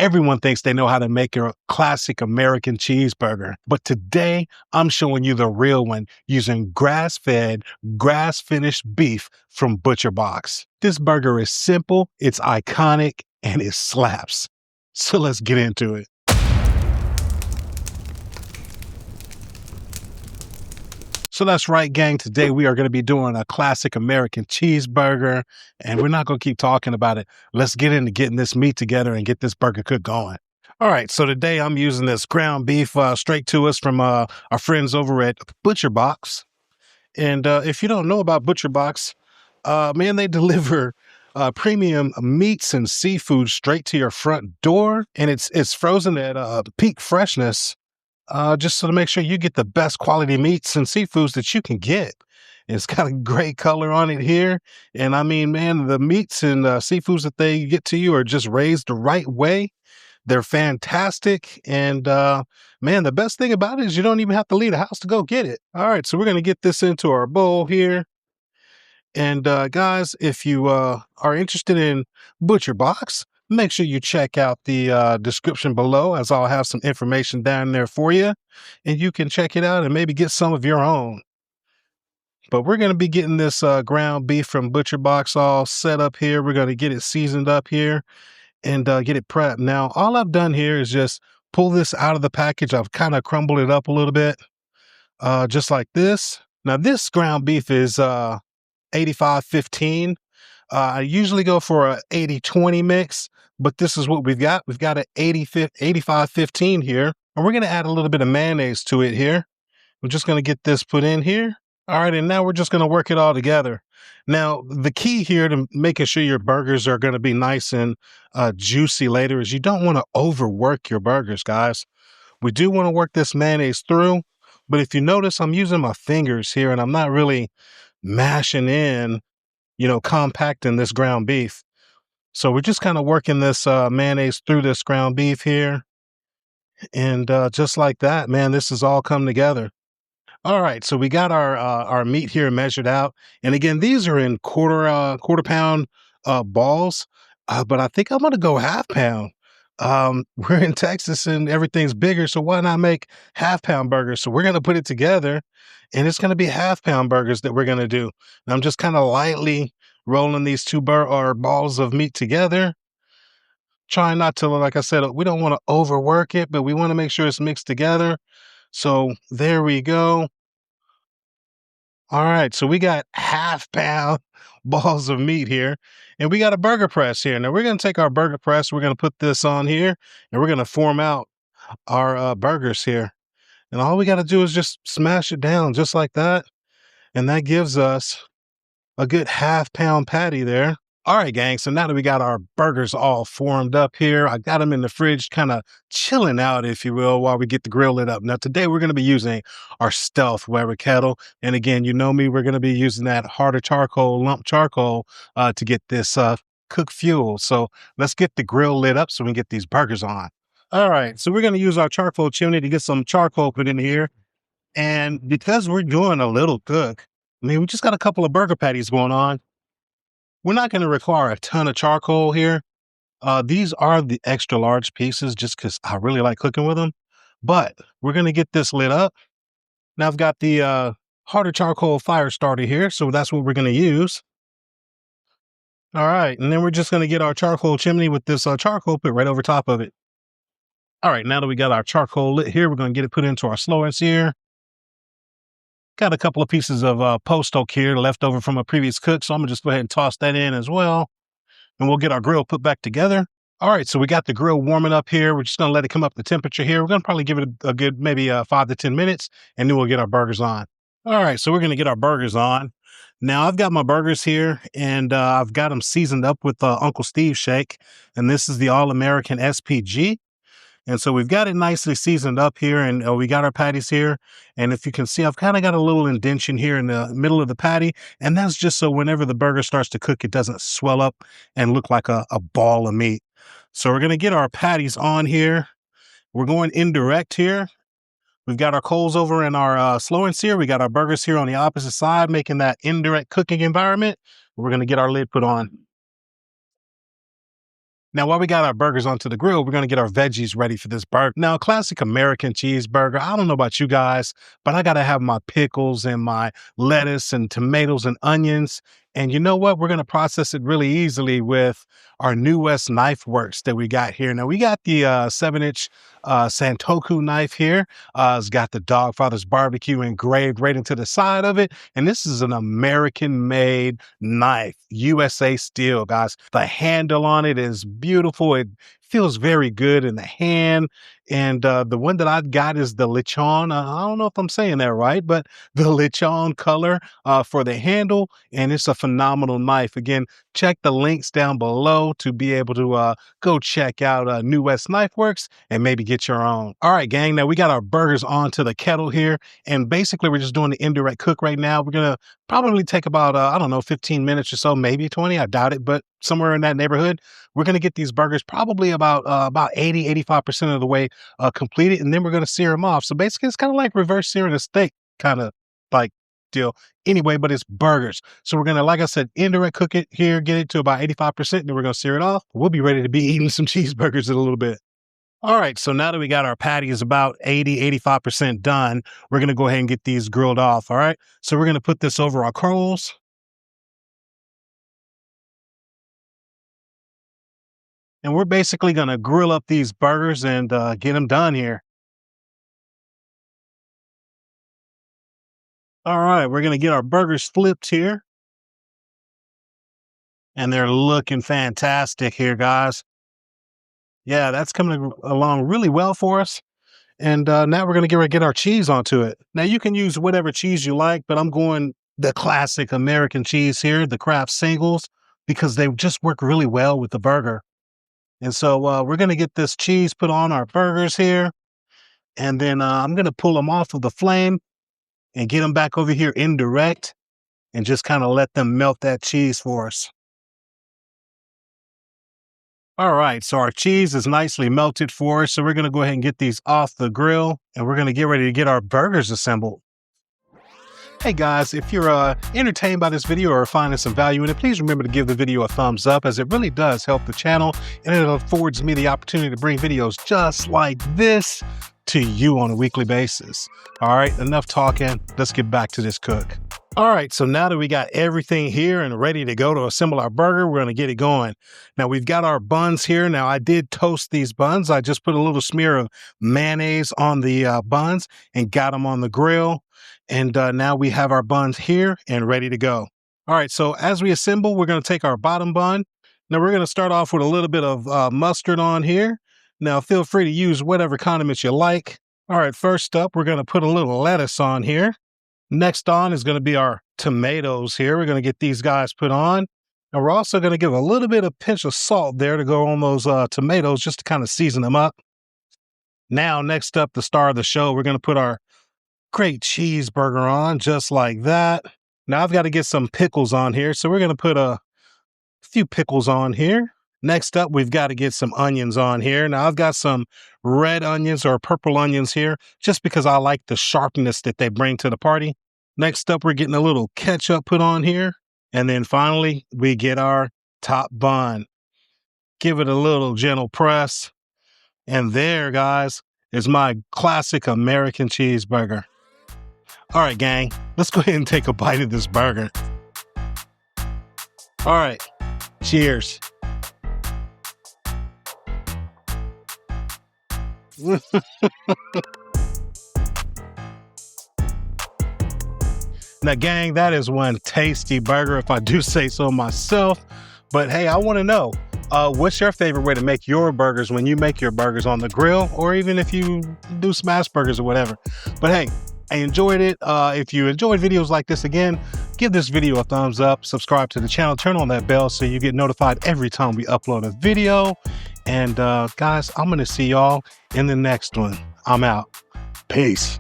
Everyone thinks they know how to make a classic American cheeseburger, but today I'm showing you the real one using grass-fed, grass-finished beef from ButcherBox. This burger is simple, it's iconic, and it slaps. So let's get into it. So that's right, gang. Today we are going to be doing a classic American cheeseburger, and we're not going to keep talking about it. Let's get into getting this meat together and get this burger cook going. All right, so today I'm using this ground beef straight to us from our friends over at ButcherBox. And if you don't know about ButcherBox, man, they deliver premium meats and seafood straight to your front door, and it's frozen at peak freshness. Just so to make sure you get the best quality meats and seafoods that you can get. It's got a great color on it here. And I mean, man, the meats and seafoods that they get to you are just raised the right way. They're fantastic. And man, the best thing about it is you don't even have to leave the house to go get it. All right, so we're going to get this into our bowl here. And guys, if you are interested in ButcherBox, make sure you check out the description below, as I'll have some information down there for you, and you can check it out and maybe get some of your own. But we're going to be getting this ground beef from ButcherBox all set up here. We're going to get it seasoned up here and get it prepped. Now, all I've done here is just pull this out of the package. I've kind of crumbled it up a little bit, just like this. Now, this ground beef is 85-15. I usually go for a 80-20 mix, but this is what we've got. We've got an 85-15 here, and we're going to add a little bit of mayonnaise to it here. We're just going to get this put in here. All right, and now we're just going to work it all together. Now, the key here to making sure your burgers are going to be nice and juicy later is you don't want to overwork your burgers, guys. We do want to work this mayonnaise through, but if you notice, I'm using my fingers here, and I'm not really mashing in, compacting this ground beef. So we're just kind of working this mayonnaise through this ground beef here. And just like that, man, this has all come together. All right, so we got our meat here measured out. And again, these are in quarter pound balls, but I think I'm going to go half pound. We're in Texas and everything's bigger, so why not make half pound burgers? So we're going to put it together, and it's going to be half pound burgers that we're going to do. And I'm just kind of lightly rolling these two balls of meat together. Trying not to, like I said, we don't want to overwork it, but we want to make sure it's mixed together. So there we go. All right, so we got half pound balls of meat here, and we got a burger press here. Now we're going to take our burger press, we're going to put this on here, and we're going to form out our burgers here. And all we got to do is just smash it down just like that, and that gives us a good half pound patty there. All right, gang, so now that we got our burgers all formed up here, I got them in the fridge kind of chilling out, if you will, while we get the grill lit up. Now, today we're going to be using our Stealth Weber Kettle. And again, you know me, we're going to be using that harder charcoal, lump charcoal, to get this cooked fuel. So let's get the grill lit up so we can get these burgers on. All right, so we're going to use our charcoal chimney to get some charcoal put in here. And because we're doing a little cook, I mean, we just got a couple of burger patties going on. We're not going to require a ton of charcoal here. These are the extra large pieces just because I really like cooking with them. But we're going to get this lit up. Now I've got the harder charcoal fire starter here, so that's what we're going to use. All right, and then we're just going to get our charcoal chimney with this charcoal put right over top of it. All right, now that we got our charcoal lit here, we're going to get it put into our slow and sear. Got a couple of pieces of post oak here left over from a previous cook, so I'm gonna just go ahead and toss that in as well. And we'll get our grill put back together. All right, so we got the grill warming up here. We're just gonna let it come up to temperature here. We're gonna probably give it a good maybe 5 to 10 minutes, and then we'll get our burgers on. All right, so we're gonna get our burgers on. Now I've got my burgers here, and I've got them seasoned up with Uncle Steve's shake, and this is the All-American SPG. And so we've got it nicely seasoned up here, and we got our patties here. And if you can see, I've kind of got a little indentation here in the middle of the patty. And that's just so whenever the burger starts to cook, it doesn't swell up and look like a ball of meat. So we're going to get our patties on here. We're going indirect here. We've got our coals over in our slow and sear. We got our burgers here on the opposite side, making that indirect cooking environment. We're going to get our lid put on. Now, while we got our burgers onto the grill, we're going to get our veggies ready for this burger. Now, classic American cheeseburger. I don't know about you guys, but I got to have my pickles and my lettuce and tomatoes and onions. And you know what? We're going to process it really easily with our New West Knife Works that we got here. Now, we got the 7-inch Santoku knife here. It's got the Dogfather's Barbecue engraved right into the side of it. And this is an American-made knife, USA steel, guys. The handle on it is beautiful. It feels very good in the hand. And the one that I've got is the lechon. I don't know if I'm saying that right, but the lechon color for the handle. And it's a phenomenal knife. Again, check the links down below to be able to go check out New West Knife Works and maybe get your own. All right, gang. Now we got our burgers onto the kettle here. And basically, we're just doing the indirect cook right now. We're going to probably take about, I don't know, 15 minutes or so, maybe 20. I doubt it, but somewhere in that neighborhood. We're going to get these burgers probably about 80-85% of the way completed, and then we're going to sear them off. So basically, it's kind of like reverse searing a steak kind of like deal. Anyway, but it's burgers. So we're going to, like I said, indirect cook it here, get it to about 85%, and then we're going to sear it off. We'll be ready to be eating some cheeseburgers in a little bit. All right, so now that we got our patties about 80-85% done, we're going to go ahead and get these grilled off, all right? So we're going to put this over our coals. And we're basically going to grill up these burgers and get them done here. All right, we're going to get our burgers flipped here. And they're looking fantastic here, guys. Yeah, that's coming along really well for us. And now we're going to ready to get our cheese onto it. Now, you can use whatever cheese you like, but I'm going the classic American cheese here, the Kraft singles, because they just work really well with the burger. And so we're going to get this cheese put on our burgers here. And then I'm going to pull them off of the flame and get them back over here indirect and just kind of let them melt that cheese for us. All right, so our cheese is nicely melted for us. So we're going to go ahead and get these off the grill and we're going to get ready to get our burgers assembled. Hey guys, if you're entertained by this video or finding some value in it, please remember to give the video a thumbs up, as it really does help the channel and it affords me the opportunity to bring videos just like this to you on a weekly basis. All right, enough talking. Let's get back to this cook. All right, so now that we got everything here and ready to go to assemble our burger, we're going to get it going. Now, we've got our buns here. Now, I did toast these buns. I just put a little smear of mayonnaise on the buns and got them on the grill. And now we have our buns here and ready to go. All right, so as we assemble, we're going to take our bottom bun. Now, we're going to start off with a little bit of mustard on here. Now, feel free to use whatever condiments you like. All right, first up, we're going to put a little lettuce on here. Next on is going to be our tomatoes here. We're going to get these guys put on. And we're also going to give a little bit of pinch of salt there to go on those tomatoes just to kind of season them up. Now, next up, the star of the show, we're going to put our great cheeseburger on just like that. Now, I've got to get some pickles on here. So we're going to put a few pickles on here. Next up, we've got to get some onions on here. Now, I've got some red onions or purple onions here just because I like the sharpness that they bring to the party. Next up, we're getting a little ketchup put on here. And then finally, we get our top bun. Give it a little gentle press. And there, guys, is my classic American cheeseburger. All right, gang, let's go ahead and take a bite of this burger. All right, cheers. Now, gang, that is one tasty burger, if I do say so myself. But hey, I want to know, what's your favorite way to make your burgers when you make your burgers on the grill, or even if you do smash burgers or whatever? But hey, I enjoyed it. If you enjoyed videos like this, again, give this video a thumbs up, subscribe to the channel, turn on that bell so you get notified every time we upload a video. And guys, I'm going to see y'all in the next one. I'm out. Peace.